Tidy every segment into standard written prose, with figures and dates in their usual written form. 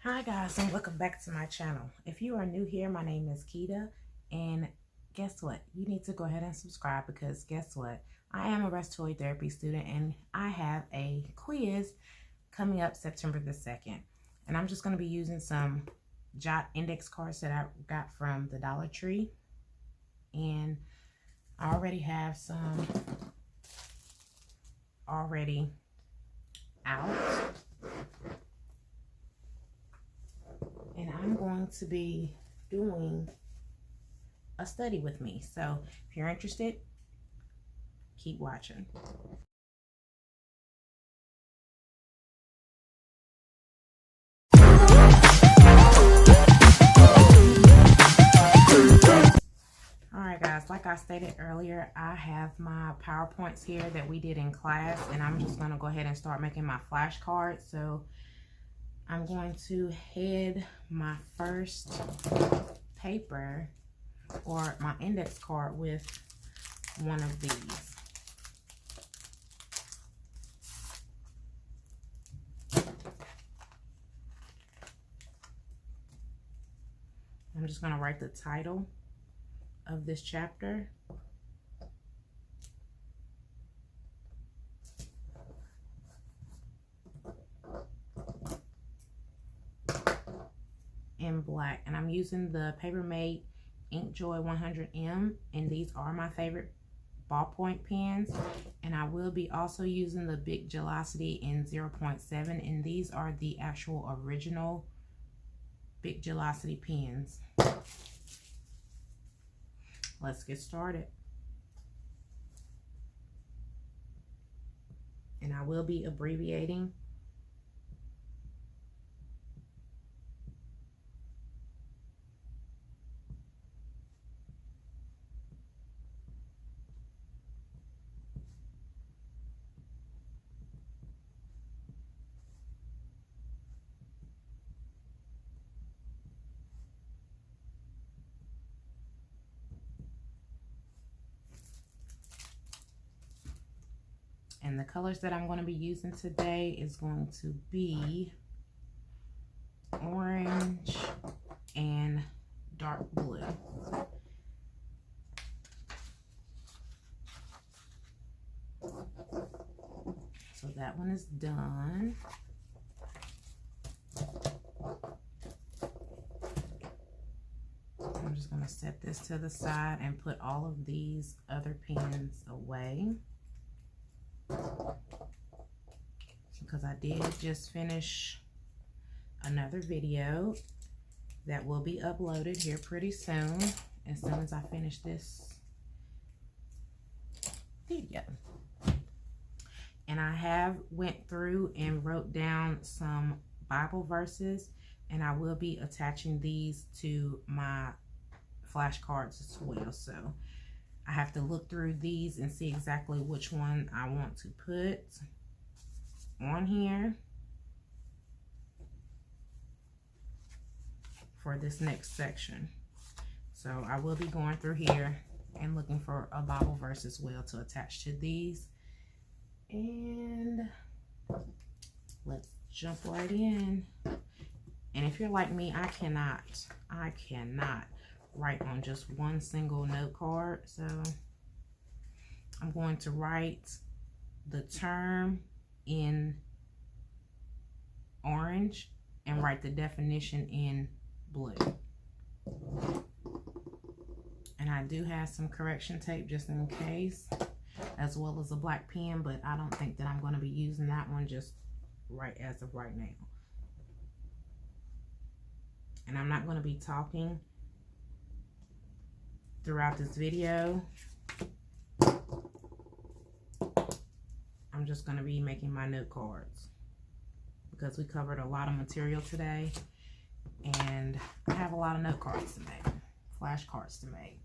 Hi guys, and welcome back to my channel. If you are new here, my name is Keita, and guess what? You need to go ahead and subscribe because guess what? I am a respiratory therapy student and I have a quiz coming up September the 2nd. And I'm just going to be using some jot index cards that I got from the Dollar Tree. And I already have some already out. And I'm going to be doing a study with me. So if you're interested, keep watching. Alright guys, like I stated earlier, I have my PowerPoints here that we did in class, and I'm just going to go ahead and start making my flashcards. So I'm going to head my first paper or my index card with one of these. I'm just going to write the title of this chapter. In black, and I'm using the Papermate Inkjoy 100M, and these are my favorite ballpoint pens. And I will be also using the Big Gelocity in 0.7, and these are the actual original Big Gelocity pens. Let's get started. And I will be abbreviating. And the colors that I'm going to be using today is going to be orange and dark blue. So that one is done. I'm just going to set this to the side and put all of these other pens away, because I did just finish another video that will be uploaded here pretty soon, as soon as I finish this video. And I have went through and wrote down some Bible verses, and I will be attaching these to my flashcards as well. So I have to look through these and see exactly which one I want to put on here for this next section. So I will be going through here and looking for a Bible verse as well to attach to these. And let's jump right in. And if you're like me, I cannot write on just one single note card. So I'm going to write the term in orange and write the definition in blue. And I do have some correction tape just in case, as well as a black pen, but I don't think that I'm going to be using that one just right as of right now. And I'm not going to be talking throughout this video. I'm just going to be making my note cards because we covered a lot of material today, and I have a lot of note cards to make, flashcards to make.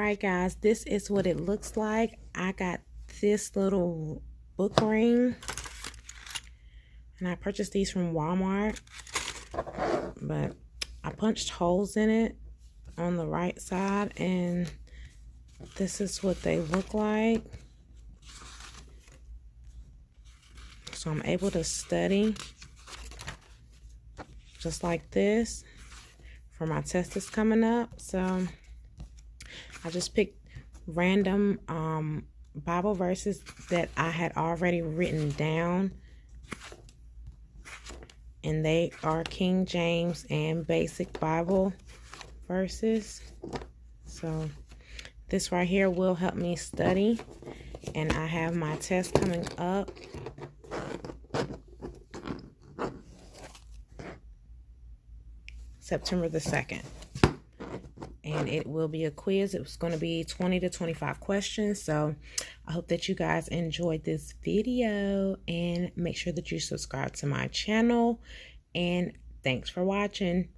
Alright guys, this is what it looks like. I got this little book ring, and I purchased these from Walmart, but I punched holes in it on the right side, and this is what they look like. So I'm able to study just like this for my test that's coming up. So I just picked random Bible verses that I had already written down, and they are King James and basic Bible verses. So this right here will help me study, and I have my test coming up September the 2nd. And it will be a quiz. It was going to be 20 to 25 questions. So I hope that you guys enjoyed this video, and make sure that you subscribe to my channel. And thanks for watching.